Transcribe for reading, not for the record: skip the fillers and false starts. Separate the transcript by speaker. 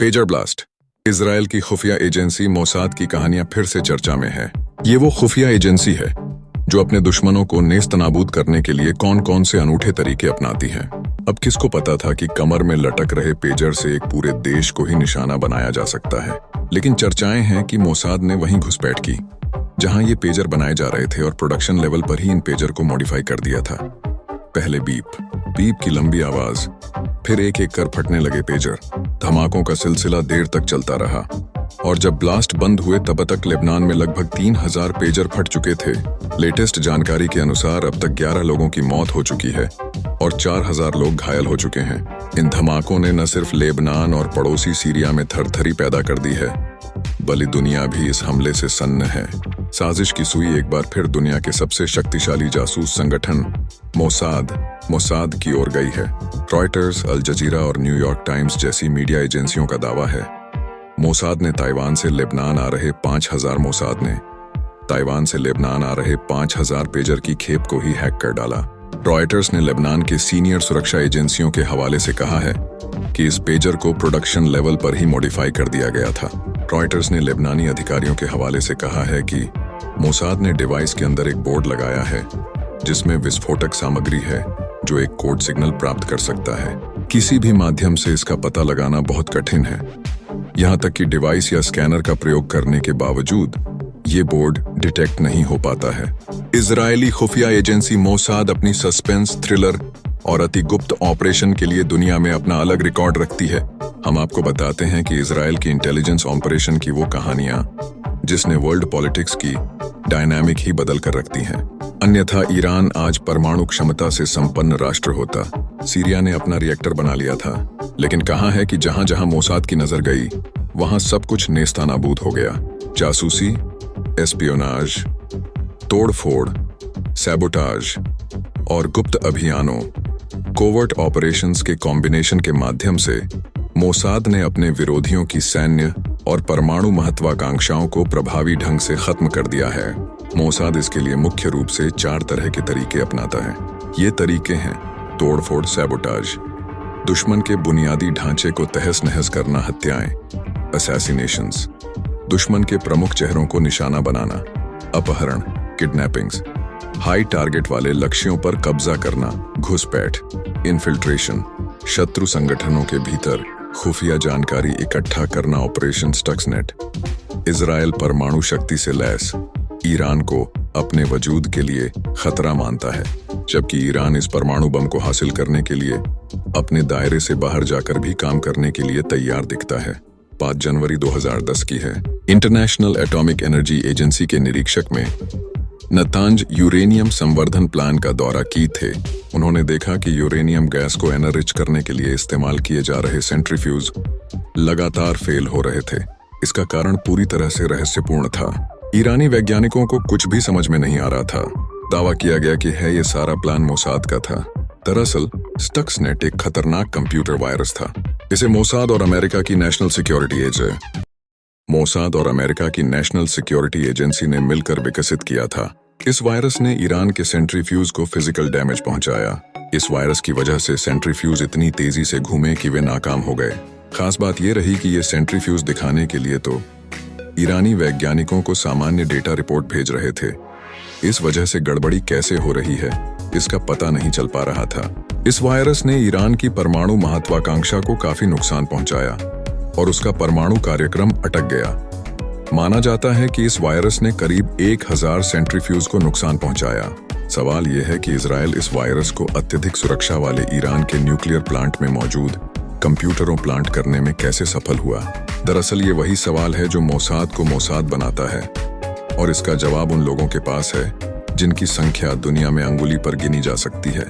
Speaker 1: Pager blast. Israel की खुफिया agency Mossad की कहानियां फिर से चर्चा में है। ये वो खुफिया एजेंसी है जो अपने दुश्मनों को नेस्तनाबूद करने के लिए कौन कौन से अनूठे तरीके अपनाती है। अब किसको पता था कि कमर में लटक रहे पेजर से एक पूरे देश को ही निशाना बनाया जा सकता है। लेकिन चर्चाएं हैं कि मोसाद ने वहीं घुसपैठ की जहां ये पेजर बनाए जा रहे थे और प्रोडक्शन लेवल पर ही इन पेजर को मॉडिफाई कर दिया था। पहले बीप की लंबी आवाज, फिर एक एक कर फटने लगे पेजर। धमाकों का सिलसिला देर तक चलता रहा और जब ब्लास्ट बंद हुए तब तक लेबनान में लगभग 3000 पेजर फट चुके थे। लेटेस्ट जानकारी के अनुसार अब तक 11 लोगों की मौत हो चुकी है और 4000 लोग घायल हो चुके हैं। इन धमाकों ने न सिर्फ लेबनान और पड़ोसी सीरिया में थरथरी पैदा कर दी है, बल्कि दुनिया भी इस हमले से सन्न है। साजिश की सुई एक बार फिर दुनिया के सबसे शक्तिशाली जासूस संगठन मोसाद की ओर गई है। रॉयटर्स, अल जजीरा और न्यूयॉर्क टाइम्स जैसी मीडिया एजेंसियों का दावा है मोसाद ने ताइवान से लेबनान आ रहे 5000 पेजर की खेप को ही हैक कर डाला। रॉयटर्स ने लेबनान के सीनियर सुरक्षा एजेंसियों के हवाले से कहा है कि इस पेजर को प्रोडक्शन लेवल पर ही मॉडिफाई कर दिया गया था। रॉयटर्स ने लेबनानी अधिकारियों के हवाले से कहा है कि मोसाद ने डिवाइस के अंदर एक बोर्ड लगाया है जिसमें विस्फोटक सामग्री है जो एक कोड सिग्नल प्राप्त कर सकता है। किसी भी माध्यम से इसका पता लगाना बहुत कठिन है, यहाँ तक कि डिवाइस या स्कैनर का प्रयोग करने के बावजूद ये बोर्ड डिटेक्ट नहीं हो पाता है। इजरायली खुफिया एजेंसी मोसाद अपनी सस्पेंस, थ्रिलर और अति गुप्त ऑपरेशन के लिए दुनिया में अपना अलग रिकॉर्ड रखती है। हम आपको बताते हैं कि इजराइल की इंटेलिजेंस ऑपरेशन की वो कहानियां जिसने वर्ल्ड पॉलिटिक्स की डायनामिक ही बदल कर रखती हैं। अन्यथा ईरान आज परमाणु क्षमता से संपन्न राष्ट्र होता। सीरिया ने अपना रिएक्टर बना लिया था, लेकिन कहाँ है कि जहां जहां मोसाद की नजर गई वहां सब कुछ नेस्तानाबूद हो गया। जासूसी, एस्पियोनाज, तोड़फोड़, सैबोटाज और गुप्त अभियानों, कोवर्ट ऑपरेशंस के कॉम्बिनेशन के माध्यम से मोसाद ने अपने विरोधियों की सैन्य और परमाणु महत्वाकांक्षाओं को प्रभावी ढंग से खत्म कर दिया है। मोसाद इसके लिए मुख्य रूप से 4 तरह के तरीके अपनाता है। ये तरीके हैं तोड़फोड़, सैबोटाज, दुश्मन के बुनियादी ढांचे को तहस नहस करना, हत्याएं, असैसिनेशंस, दुश्मन के प्रमुख चेहरों को निशाना बनाना, अपहरण, किडनैपिंग्स, हाई टारगेट वाले लक्ष्यों पर कब्जा करना, घुसपैठ, इन्फिल्ट्रेशन, शत्रु संगठनों के भीतर खुफिया जानकारी इकट्ठा करना, ऑपरेशन स्टक्सनेट। इजराइल परमाणु शक्ति से लैस ईरान को अपने वजूद के लिए खतरा मानता है, जबकि ईरान इस परमाणु बम को हासिल करने के लिए अपने दायरे से बाहर जाकर भी काम करने के लिए तैयार दिखता है। 5 जनवरी 2010 की है। इंटरनेशनल एटॉमिक एनर्जी एजेंसी के निरीक्षक में नतांज यूरेनियम संवर्धन प्लांट का दौरा की थे। उन्होंने देखा कि यूरेनियम गैस को एनरिच करने के लिए इस्तेमाल किए जा रहे सेंट्रीफ्यूज लगातार फेल हो रहे थे। इसका कारण पूरी तरह से रहस्यपूर्ण था। ईरानी वैज्ञानिकों को कुछ भी समझ में नहीं आ रहा था। दावा किया गया कि ये सारा प्लान मोसाद का था। दरअसल स्टक्सनेट एक खतरनाक कंप्यूटर वायरस था। इसे मोसाद और अमेरिका की नेशनल सिक्योरिटी एजेंसी ने मिलकर विकसित किया था। इस वायरस ने ईरान के सेंट्रीफ्यूज को फिजिकल डैमेज पहुंचाया। इस वायरस की वजह से सेंट्रीफ्यूज इतनी तेजी से घूमे कि वे नाकाम हो गए। खास बात यह रही कि ये सेंट्रीफ्यूज दिखाने के लिए तो ईरानी वैज्ञानिकों को सामान्य डेटा रिपोर्ट भेज रहे थे। इस वजह से गड़बड़ी कैसे हो रही है इसका पता नहीं चल पा रहा था। इस वायरस ने ईरान की परमाणु महत्वाकांक्षा को काफी नुकसान पहुंचाया और उसका परमाणु कार्यक्रम अटक गया। माना जाता है कि इस वायरस ने करीब 1000 सेंट्रीफ्यूज को नुकसान पहुंचाया। सवाल यह है कि इजराइल इस वायरस को अत्यधिक सुरक्षा वाले ईरान के न्यूक्लियर प्लांट में मौजूद कंप्यूटरों प्लांट करने में कैसे सफल हुआ। दरअसल ये वही सवाल है जो मोसाद को मोसाद बनाता है, और इसका जवाब उन लोगों के पास है जिनकी संख्या दुनिया में अंगुली पर गिनी जा सकती है।